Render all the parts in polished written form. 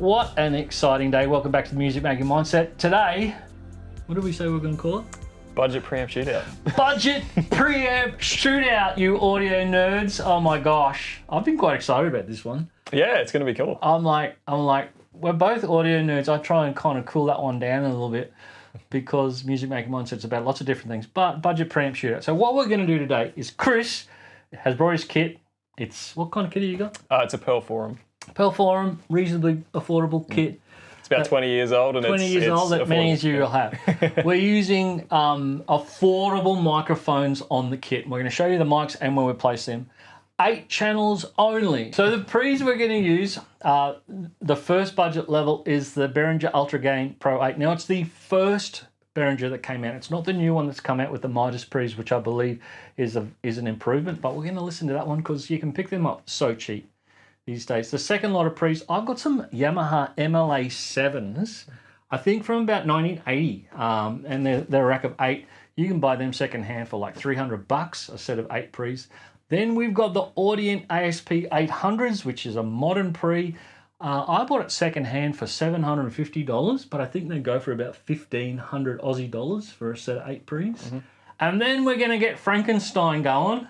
What an exciting day. Welcome back to the Music Making Mindset. Today, what did we say we were going to call it? Budget preamp shootout. Budget preamp shootout, you audio nerds. Oh my gosh. I've been quite excited about this one. Yeah, it's going to be cool. I'm like, we're both audio nerds. I try and kind of cool that one down a little bit because Music Making Mindset's about lots of different things, but budget preamp shootout. So what we're going to do today is Chris has brought his kit. It's, what kind of kit have you got? It's a Pearl Forum. Pearl Forum, reasonably affordable kit. It's about 20 years old. And 20 years old, that many as you will have. We're using affordable microphones on the kit. We're going to show you the mics and where we place them. 8 channels only. So the pre's we're going to use, the first budget level is the Behringer Ultra Gain Pro 8. Now, it's the first Behringer that came out. It's not the new one that's come out with the Midas pre's, which I believe is an improvement, but we're going to listen to that one because you can pick them up so cheap these days. The second lot of pre's, I've got some Yamaha MLA 7s, I think from about 1980, and they're a rack of 8. You can buy them secondhand for like $300 a set of 8 pre's. Then we've got the Audient ASP 800s, which is a modern pre. I bought it secondhand for $750, but I think they go for about 1,500 Aussie dollars for a set of 8 pre's. Mm-hmm. And then we're going to get Frankenstein going,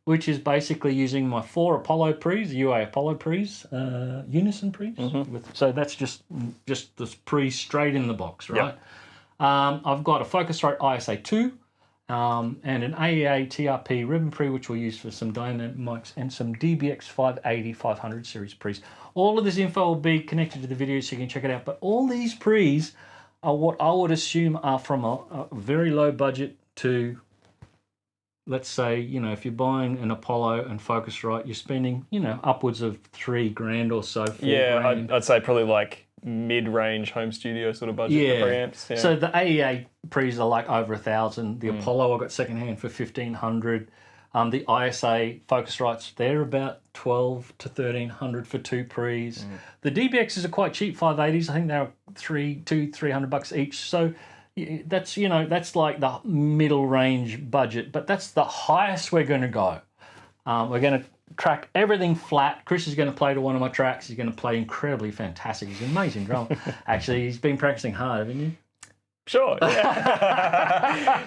which is basically using my 4 Apollo pre's, UA Apollo pre's, unison pre's. Mm-hmm. So that's just this pre straight in the box, right? Yep. I've got a Focusrite ISA 2 and an AEA TRP ribbon pre, which we'll use for some dynamic mics, and some DBX 580 500 series pre's. All of this info will be connected to the video so you can check it out. But all these pre's are what I would assume are from a very low budget to, let's say, if you're buying an Apollo and Focusrite, you're spending, upwards of $3,000 or so. Yeah, I'd say probably like mid-range home studio sort of budget for preamps. Yeah. So the AEA pre's are like over $1,000. The Apollo I got secondhand for $1,500. The ISA Focusrites, they're about $1,200 to $1,300 for 2 pre's. The DBXs are quite cheap, 580s. I think they're $300 each. So that's that's like the middle range budget, but that's the highest we're going to go. We're going to track everything flat. Chris is going to play to one of my tracks. He's going to play incredibly fantastic. He's an amazing drummer. Actually, he's been practicing hard, haven't you? Sure. Yeah.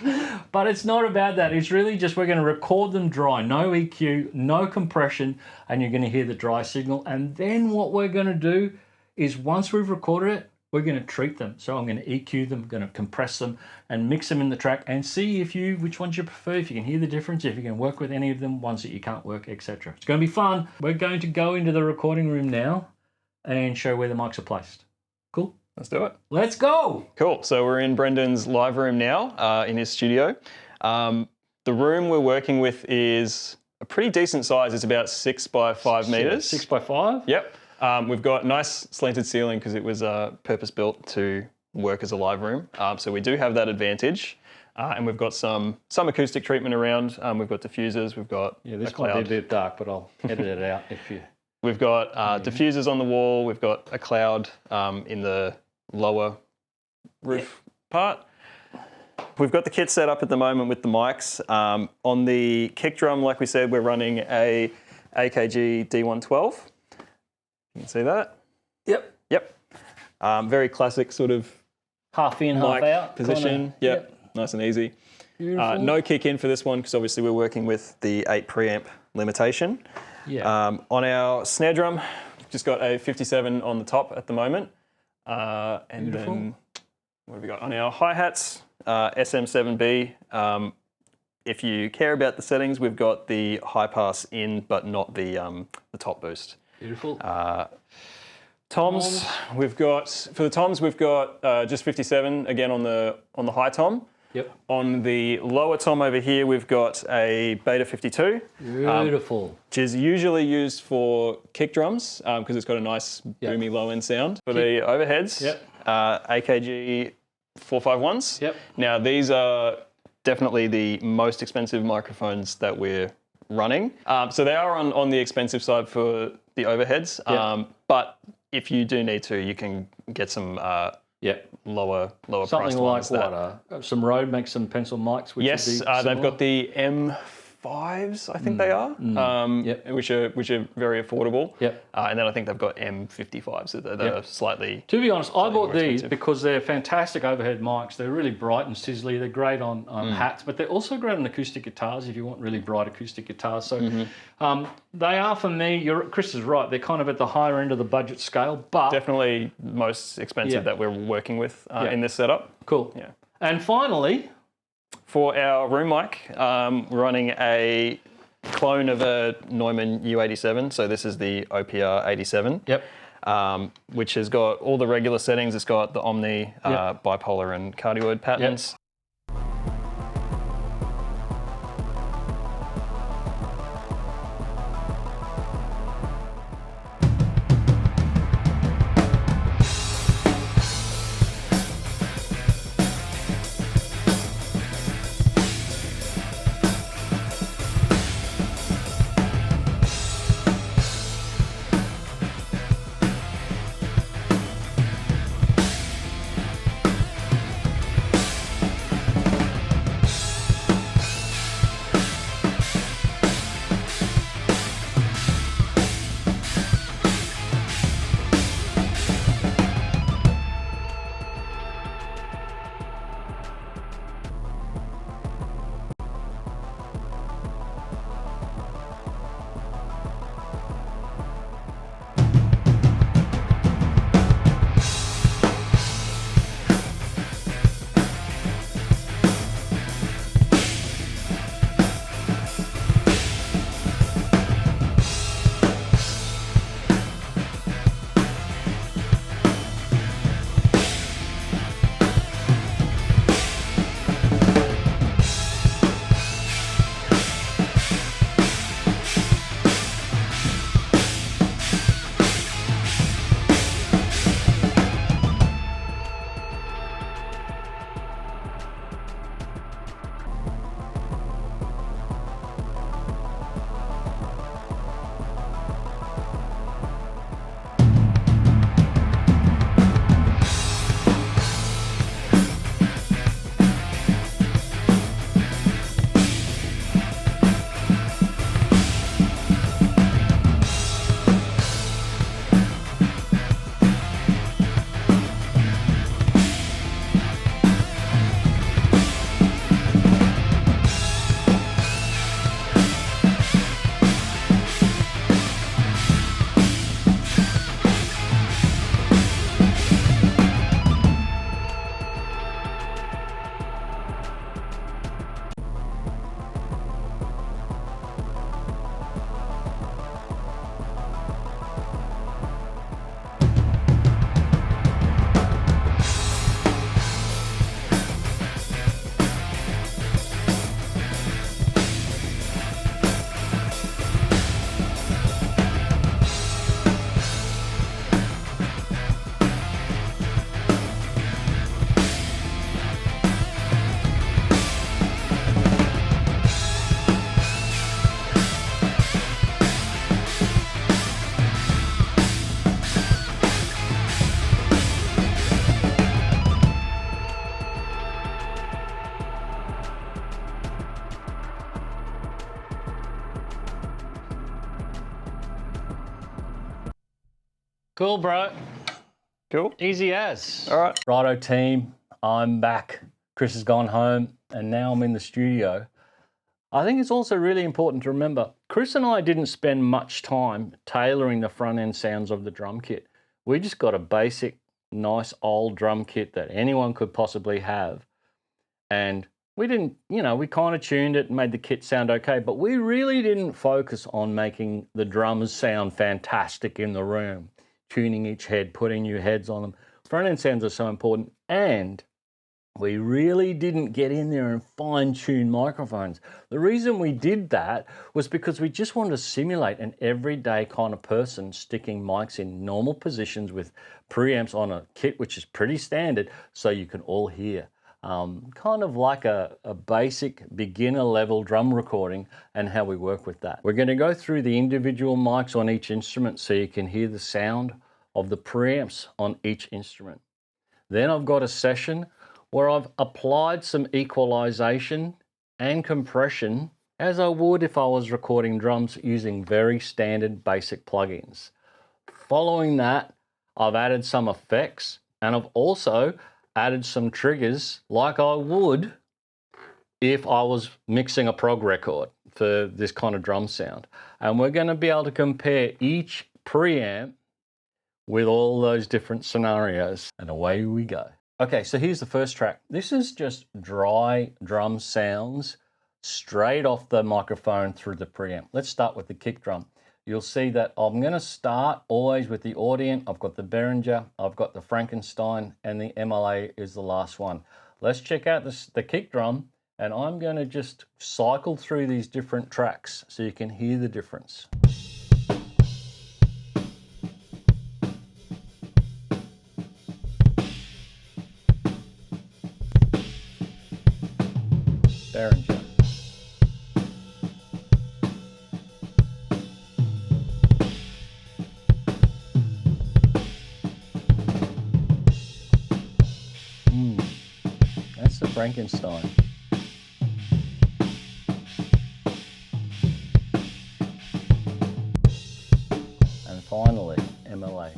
But it's not about that. It's really just we're going to record them dry. No EQ, no compression, and you're going to hear the dry signal. And then what we're going to do is once we've recorded it, we're going to treat them. So I'm going to EQ them, going to compress them and mix them in the track and see which ones you prefer, if you can hear the difference, if you can work with any of them, ones that you can't work, etc. It's going to be fun. We're going to go into the recording room now and show where the mics are placed. Cool? Let's do it. Let's go. Cool. So we're in Brendan's live room now in his studio. The room we're working with is a pretty decent size. It's about 6 by 5 meters. 6 by 5? Yep. We've got nice slanted ceiling because it was purpose built to work as a live room. So we do have that advantage. And we've got some acoustic treatment around. We've got diffusers. We've got this might be a bit dark, but I'll edit it out if you... We've got diffusers on the wall. We've got a cloud in the lower roof part. We've got the kit set up at the moment with the mics. On the kick drum, like we said, we're running a AKG D112. You can see that? Yep. Very classic sort of half in, half out position. Yep. Nice and easy. No kick in for this one because obviously we're working with the 8 preamp limitation. Yeah. On our snare drum, we've just got a 57 on the top at the moment. And then what have we got? On our hi-hats, SM7B. If you care about the settings, we've got the high pass in, but not the top boost. Beautiful. Toms, we've got just 57 again on the high tom. Yep. On the lower tom over here, we've got a Beta 52. Beautiful. Which is usually used for kick drums because it's got a nice boomy low end sound. For the overheads, AKG 451s. Yep. Now these are definitely the most expensive microphones that we're running. So they are on the expensive side for the overheads. But if you do need to, you can get some lower something priced ones. Something like what? Some Rode makes some pencil mics. Which yes, they've got the M55s, I think they are, Yep. which are very affordable. Yep. And then I think they've got M55s that are slightly. To be honest, I bought these expensive. because they're fantastic overhead mics. They're really bright and sizzly. They're great on hats, but they're also great on acoustic guitars if you want really bright acoustic guitars. So they are, for me, Chris is right, they're kind of at the higher end of the budget scale, but... Definitely most expensive that we're working with in this setup. Cool. Yeah. And finally... For our room mic, we're running a clone of a Neumann U87. So this is the OPR 87. Yep. Which has got all the regular settings. It's got the Omni, bipolar and cardioid patterns. Cool, bro. Cool. Easy as. All right. Righto, team. I'm back. Chris has gone home, and now I'm in the studio. I think it's also really important to remember, Chris and I didn't spend much time tailoring the front end sounds of the drum kit. We just got a basic, nice old drum kit that anyone could possibly have. And we didn't, we kind of tuned it and made the kit sound okay, but we really didn't focus on making the drums sound fantastic in the room, tuning each head, putting new heads on them. Front end sounds are so important, and we really didn't get in there and fine-tune microphones. The reason we did that was because we just wanted to simulate an everyday kind of person sticking mics in normal positions with preamps on a kit, which is pretty standard, so you can all hear. Kind of like a basic beginner level drum recording and how we work with that. We're going to go through the individual mics on each instrument so you can hear the sound of the preamps on each instrument. Then I've got a session where I've applied some equalization and compression as I would if I was recording drums using very standard basic plugins. Following that, I've added some effects, and I've also added some triggers like I would if I was mixing a prog record for this kind of drum sound. And we're going to be able to compare each preamp with all those different scenarios, and away we go. Okay, so here's the first track. This is just dry drum sounds straight off the microphone through the preamp. Let's start with the kick drum. You'll see that I'm going to start always with the Audient. I've got the Behringer, I've got the Frankenstein, and the MLA is the last one. Let's check out the kick drum, and I'm going to just cycle through these different tracks so you can hear the difference. Behringer. That's the Frankenstein. And finally, MLA.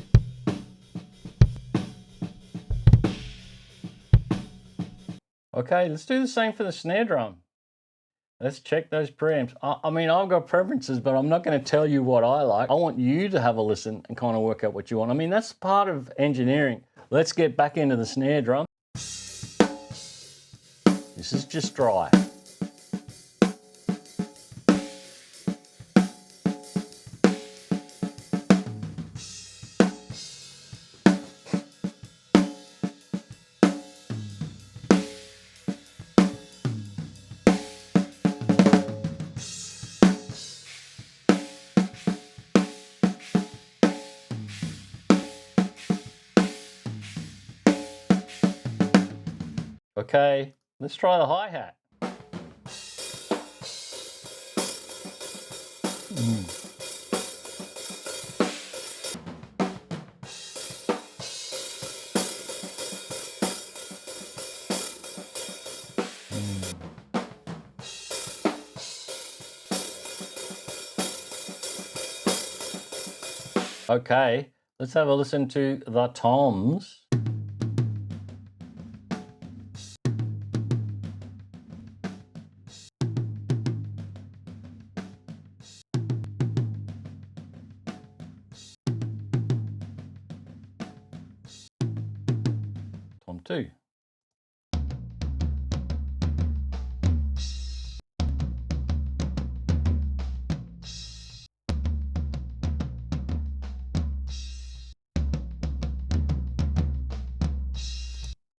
Okay, let's do the same for the snare drum. Let's check those preamps. I mean, I've got preferences, but I'm not going to tell you what I like. I want you to have a listen and kind of work out what you want. I mean, that's part of engineering. Let's get back into the snare drum. This is just dry. Okay, let's try the hi-hat. Okay, let's have a listen to the toms. Tom 2.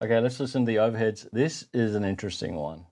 Okay, let's listen to the overheads. This is an interesting one.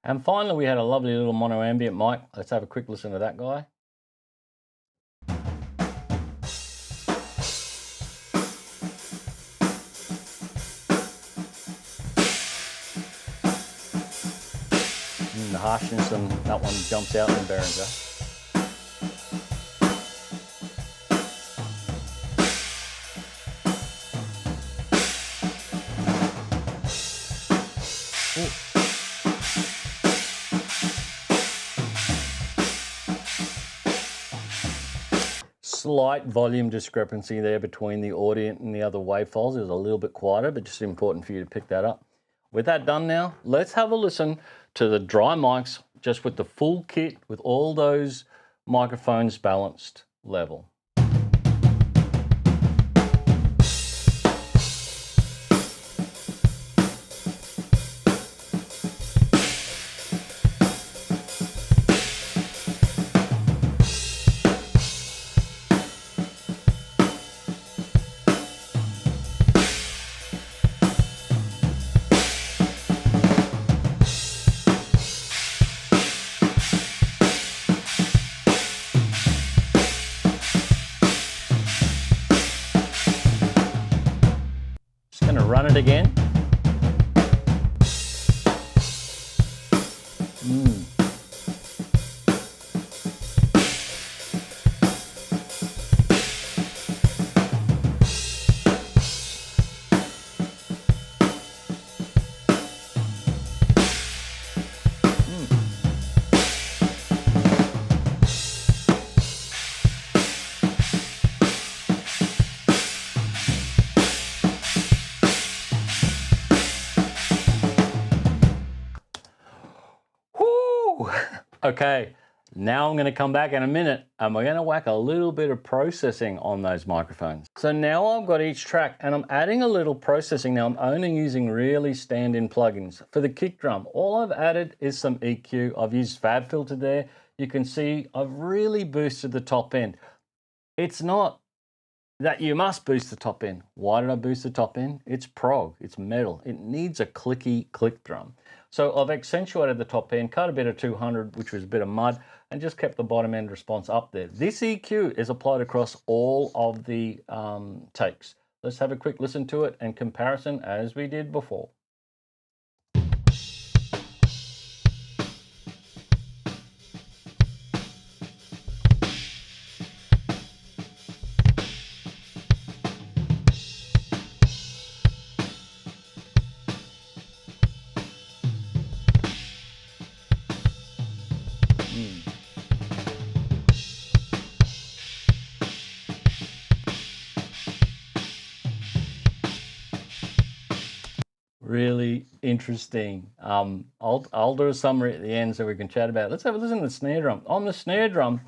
And finally, we had a lovely little mono ambient mic. Let's have a quick listen to that guy. The harshness on that one jumps out in Behringer. Slight volume discrepancy there between the Audient and the other wave files. It was a little bit quieter, but just important for you to pick that up. With that done now, let's have a listen to the dry mics just with the full kit with all those microphones balanced level. run it again. Whoo! Okay, now I'm going to come back in a minute and we're going to whack a little bit of processing on those microphones. So now I've got each track and I'm adding a little processing. Now I'm only using really stand-in plugins. For the kick drum, all I've added is some EQ. I've used FabFilter there. You can see I've really boosted the top end. It's not that you must boost the top end. Why did I boost the top end? It's prog, it's metal. It needs a clicky click drum. So I've accentuated the top end, cut a bit of 200, which was a bit of mud, and just kept the bottom end response up there. This EQ is applied across all of the takes. Let's have a quick listen to it and comparison as we did before. Really interesting. I'll do a summary at the end so we can chat about it. Let's have a listen to the snare drum. On the snare drum,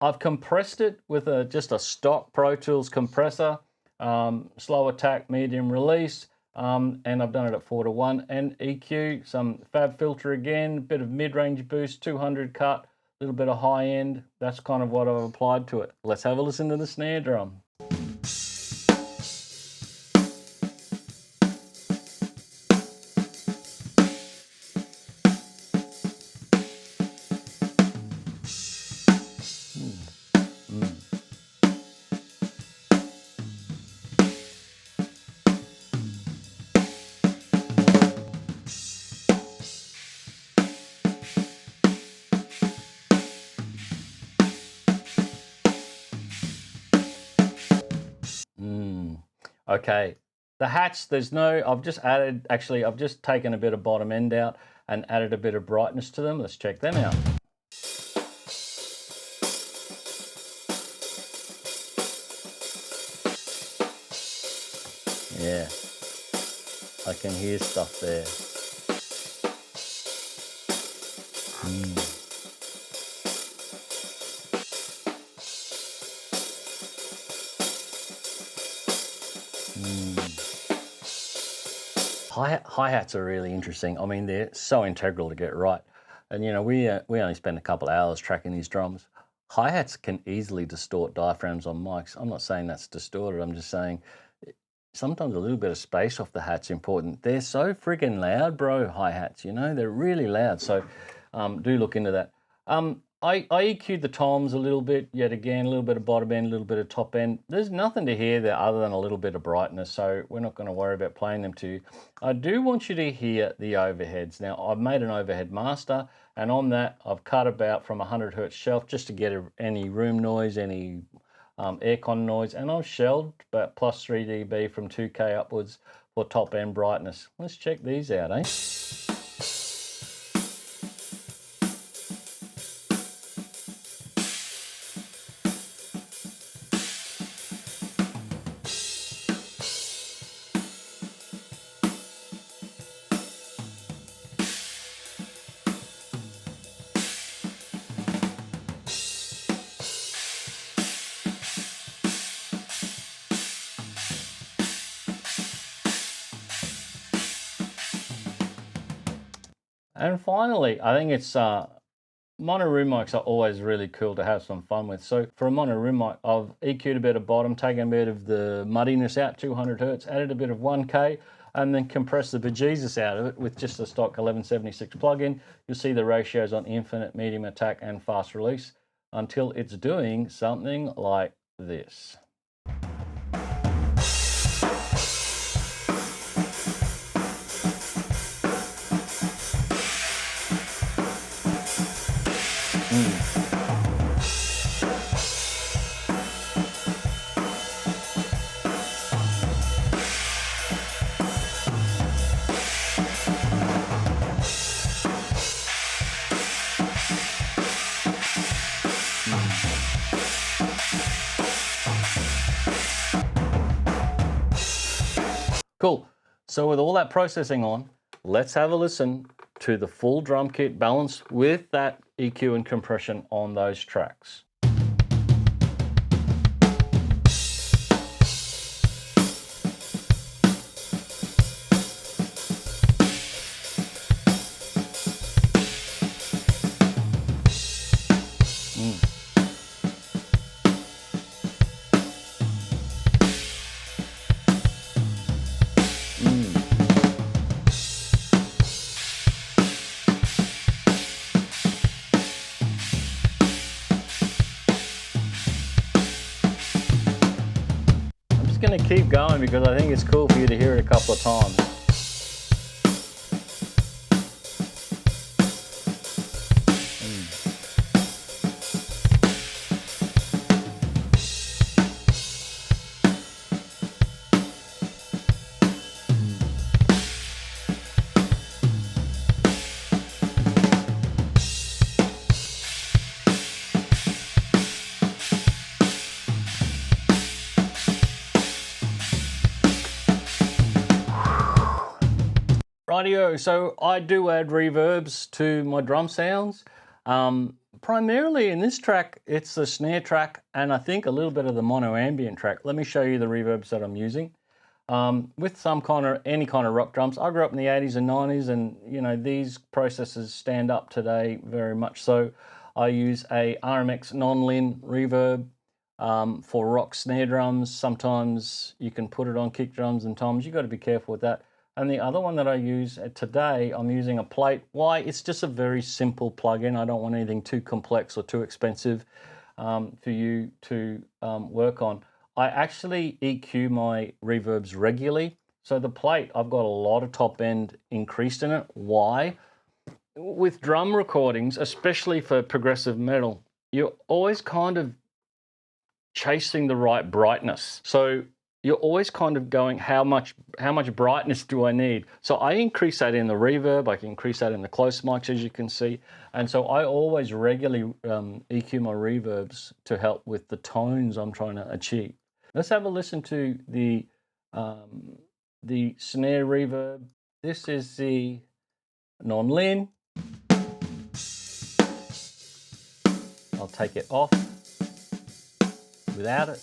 I've compressed it with just a stock Pro Tools compressor, slow attack, medium release, and I've done it at 4:1. And EQ, some FabFilter again, a bit of mid-range boost, 200 cut, a little bit of high end. That's kind of what I've applied to it. Let's have a listen to the snare drum. Okay, the hats, I've just added, actually, I've just taken a bit of bottom end out and added a bit of brightness to them. Let's check them out. Yeah, I can hear stuff there. Hi-hats are really interesting. I mean, they're so integral to get right. And, you know, we only spend a couple of hours tracking these drums. Hi-hats can easily distort diaphragms on mics. I'm not saying that's distorted. I'm just saying sometimes a little bit of space off the hat's important. They're so friggin' loud, bro, hi-hats, you know? They're really loud. So do look into that. I EQ'd the toms a little bit, yet again, a little bit of bottom end, a little bit of top end. There's nothing to hear there other than a little bit of brightness, so we're not going to worry about playing them to you. I do want you to hear the overheads. Now, I've made an overhead master, and on that, I've cut about from 100 hertz shelf just to get any room noise, any aircon noise, and I've shelved about plus 3 dB from 2K upwards for top end brightness. Let's check these out, eh? And finally, I think it's mono room mics are always really cool to have some fun with. So for a mono room mic, I've EQ'd a bit of bottom, taken a bit of the muddiness out, 200 hertz, added a bit of 1K, and then compressed the bejesus out of it with just a stock 1176 plugin. You'll see the ratios on infinite, medium attack, and fast release until it's doing something like this. Cool. So with all that processing on, let's have a listen to the full drum kit balanced with that EQ and compression on those tracks. Going to keep going because I think it's cool for you to hear it a couple of times. Rightio, so I do add reverbs to my drum sounds. Primarily in this track, it's the snare track and I think a little bit of the mono ambient track. Let me show you the reverbs that I'm using. With any kind of rock drums, I grew up in the 80s and 90s, and you know, these processors stand up today very much so. I use a RMX non-lin reverb for rock snare drums. Sometimes you can put it on kick drums, and times you got to be careful with that. And the other one that I use today, I'm using a plate. Why? It's just a very simple plugin. I don't want anything too complex or too expensive for you to work on. I actually EQ my reverbs regularly. So the plate, I've got a lot of top end increased in it. Why? With drum recordings, especially for progressive metal, you're always kind of chasing the right brightness. So you're always kind of going, how much brightness do I need? So I increase that in the reverb, I can increase that in the close mics, as you can see. And so I always regularly EQ my reverbs to help with the tones I'm trying to achieve. Let's have a listen to the snare reverb. This is the non-lin. I'll take it off without it.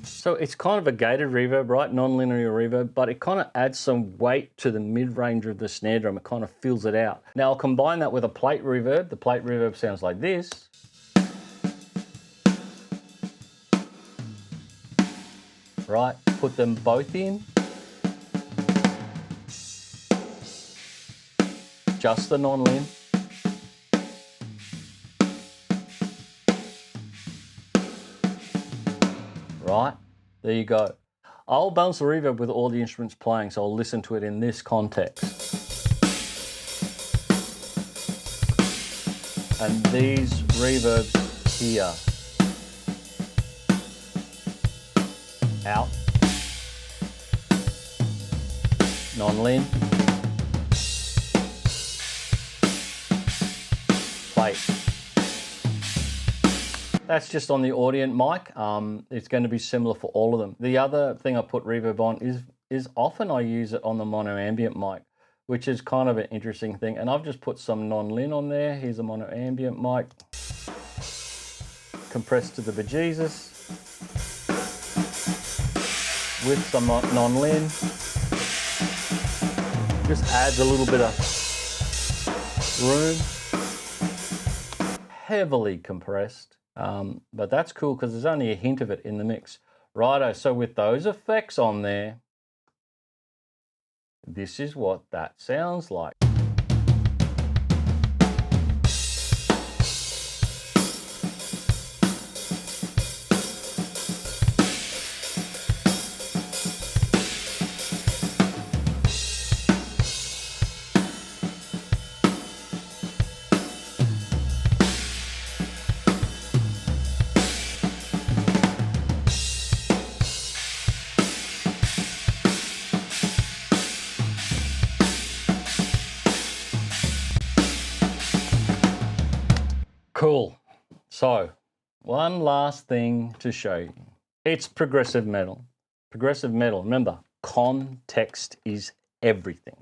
So it's kind of a gated reverb, right? Non-linear reverb, but it kind of adds some weight to the mid-range of the snare drum. It kind of fills it out. Now I'll combine that with a plate reverb. The plate reverb sounds like this. Right, put them both in. Just the non-lin. Right. There you go. I'll balance the reverb with all the instruments playing, so I'll listen to it in this context. And these reverbs here. Out. Non-lin. Plate. That's just on the Audient mic. It's going to be similar for all of them. The other thing I put reverb on is often I use it on the mono ambient mic, which is kind of an interesting thing. And I've just put some non-lin on there. Here's a mono ambient mic. Compressed to the bejesus. With some non-lin. Just adds a little bit of room. Heavily compressed. But that's cool because there's only a hint of it in the mix. Righto, so with those effects on there, this is what that sounds like. Cool. So, one last thing to show you. It's progressive metal. Progressive metal, remember, context is everything.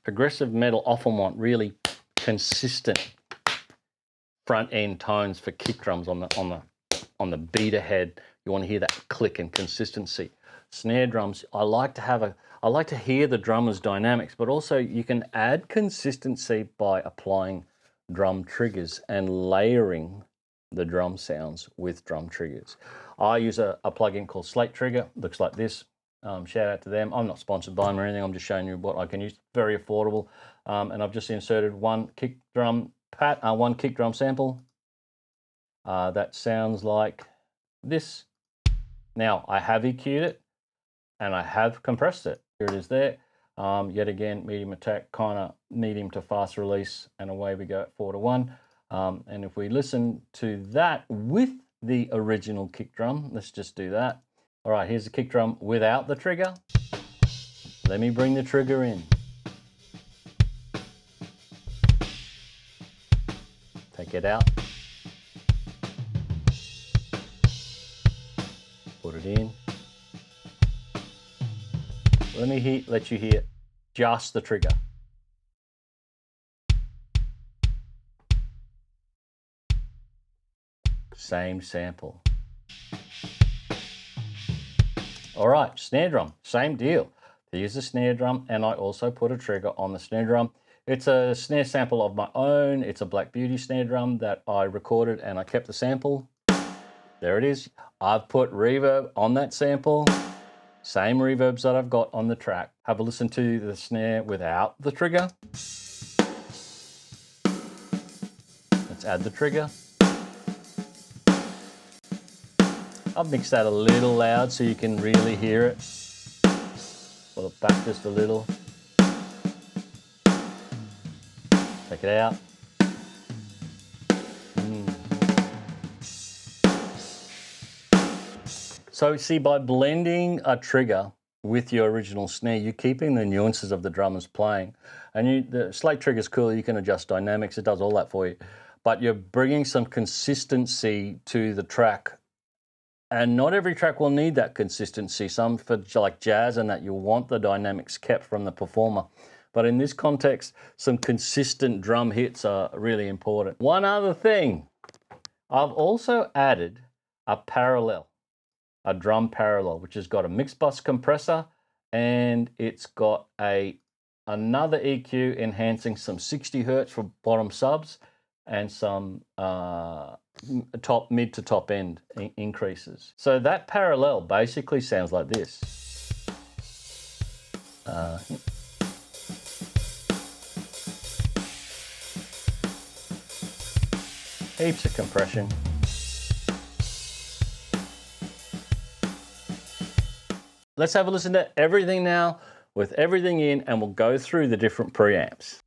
Progressive metal often want really consistent front end tones for kick drums on the beater head. You want to hear that click and consistency. Snare drums, I like to hear the drummer's dynamics, but also you can add consistency by applying drum triggers and layering the drum sounds with drum triggers. I use a plugin called Slate Trigger. Looks like this. Shout out to them. I'm not sponsored by them or anything. I'm just showing you what I can use. Very affordable. And I've just inserted one kick drum sample. That sounds like this. Now I have EQ'd it and I have compressed it. Here it is there. Yet again, medium attack, kind of medium to fast release, and away we go at 4-1. And if we listen to that with the original kick drum, let's just do that. All right, here's the kick drum without the trigger. Let me bring the trigger in. Take it out. Put it in. Let you hear just the trigger. Same sample. All right, snare drum, same deal. Here's the snare drum, and I also put a trigger on the snare drum. It's a snare sample of my own. It's a Black Beauty snare drum that I recorded, and I kept the sample. There it is. I've put reverb on that sample. Same reverbs that I've got on the track. Have a listen to the snare without the trigger. Let's add the trigger. I've mixed that a little loud so you can really hear it. Pull it back just a little. Take it out. So see, by blending a trigger with your original snare, you're keeping the nuances of the drummer's playing. And the Slate trigger's cool, you can adjust dynamics, it does all that for you. But you're bringing some consistency to the track. And not every track will need that consistency. Some for like jazz and that you want the dynamics kept from the performer. But in this context, some consistent drum hits are really important. One other thing, I've also added a drum parallel, which has got a mix bus compressor, and it's got another EQ enhancing some 60 Hertz for bottom subs and some mid to top end increases. So that parallel basically sounds like this. Heaps of compression. Let's have a listen to everything now with everything in, and we'll go through the different preamps.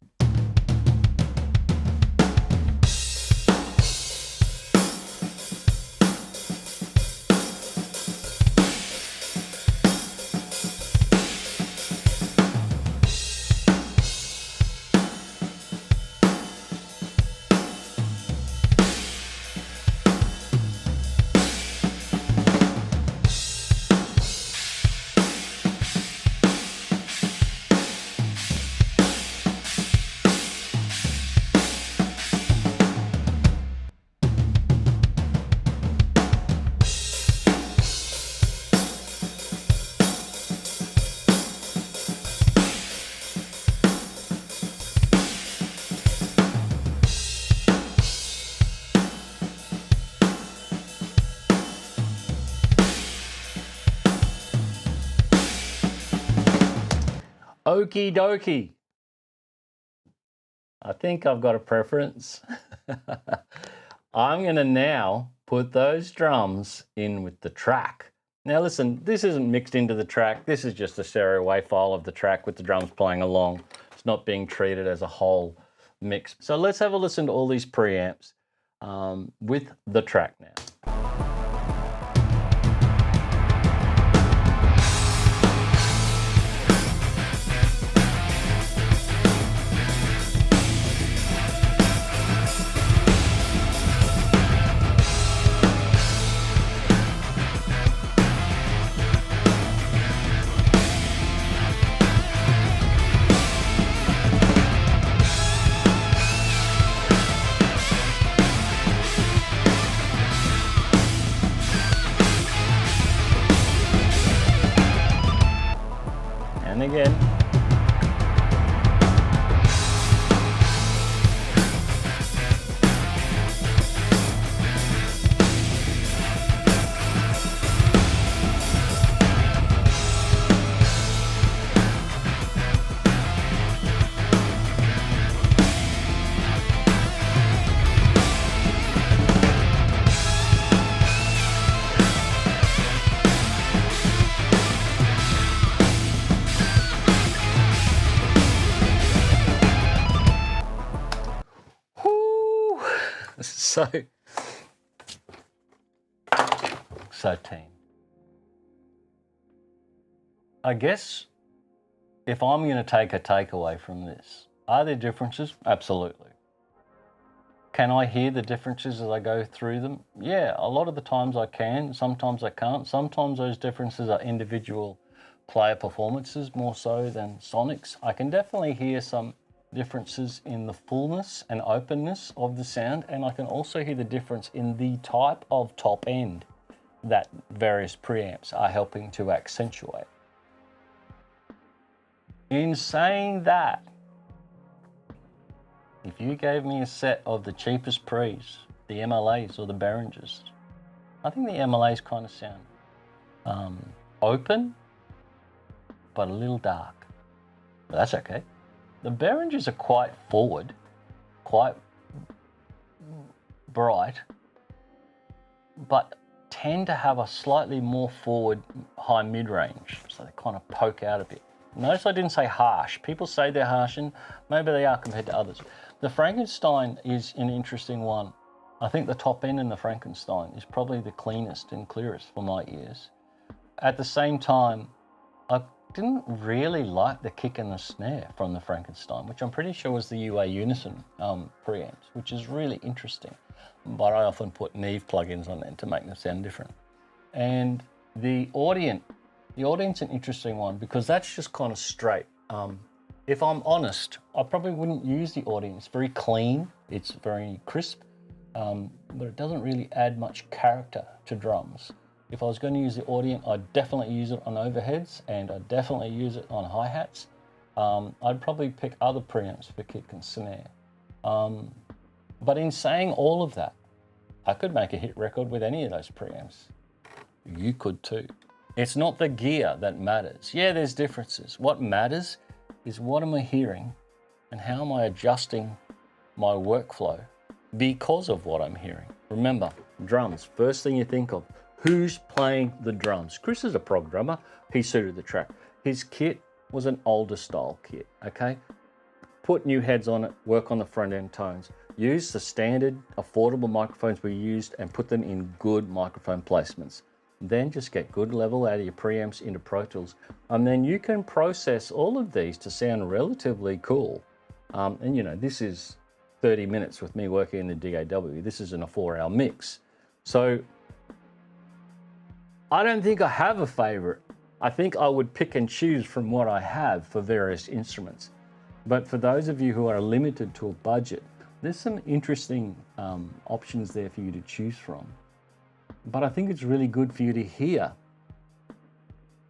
Okie dokie. I think I've got a preference. I'm going to now put those drums in with the track. Now listen, this isn't mixed into the track. This is just a stereo wave file of the track with the drums playing along. It's not being treated as a whole mix. So let's have a listen to all these preamps with the track now. So team. I guess if I'm going to take a takeaway from this, are there differences? Absolutely. Can I hear the differences as I go through them? Yeah, a lot of the times I can, sometimes I can't. Sometimes those differences are individual player performances more so than sonics. I can definitely hear some differences in the fullness and openness of the sound, and I can also hear the difference in the type of top end that various preamps are helping to accentuate. In saying that, if you gave me a set of the cheapest pre's, the MLAs or the Behringers, I think the MLAs kind of sound open, but a little dark. But that's okay. The Behringers are quite forward, quite bright, but tend to have a slightly more forward high mid-range, so they kind of poke out a bit. Notice I didn't say harsh. People say they're harsh, and maybe they are compared to others. The Frankenstein is an interesting one. I think the top end in the Frankenstein is probably the cleanest and clearest for my ears. At the same time, I didn't really like the kick and the snare from the Frankenstein, which I'm pretty sure was the UA Unison preamps, which is really interesting. But I often put Neve plugins on there to make them sound different. And the Audient an interesting one because that's just kind of straight. If I'm honest, I probably wouldn't use the Audient. It's very clean, it's very crisp, but it doesn't really add much character to drums. If I was going to use the Audient, I'd definitely use it on overheads and I'd definitely use it on hi-hats. I'd probably pick other preamps for kick and snare. But in saying all of that, I could make a hit record with any of those preamps. You could too. It's not the gear that matters. Yeah, there's differences. What matters is what am I hearing and how am I adjusting my workflow because of what I'm hearing. Remember, drums, first thing you think of, who's playing the drums? Chris is a prog drummer. He suited the track. His kit was an older style kit, okay? Put new heads on it, work on the front end tones. Use the standard affordable microphones we used and put them in good microphone placements. Then just get good level out of your preamps into Pro Tools. And then you can process all of these to sound relatively cool. And you know, this is 30 minutes with me working in the DAW. This isn't a 4-hour mix. So I don't think I have a favorite. I think I would pick and choose from what I have for various instruments. But for those of you who are limited to a budget, there's some interesting options there for you to choose from. But I think it's really good for you to hear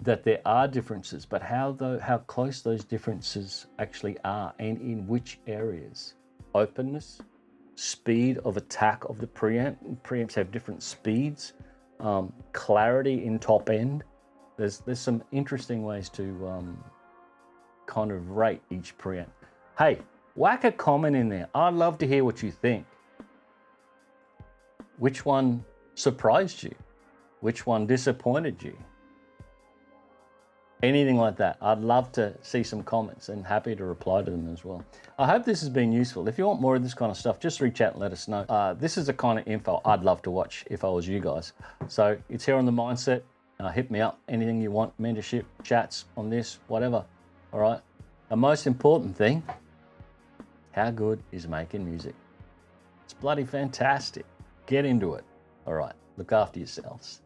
that there are differences, but how close those differences actually are and in which areas. Openness, speed of attack of the preamp. Preamps have different speeds, clarity in top end. There's some interesting ways to kind of rate each preamp. Hey, whack a comment in there. I'd love to hear what you think. Which one surprised you? Which one disappointed you? Anything like that. I'd love to see some comments and happy to reply to them as well. I hope this has been useful. If you want more of this kind of stuff, just reach out and let us know. This is the kind of info I'd love to watch if I was you guys. So it's here on The Mindset. Hit me up. Anything you want, mentorship, chats on this, whatever. All right. The most important thing, how good is making music? It's bloody fantastic. Get into it. All right, look after yourselves.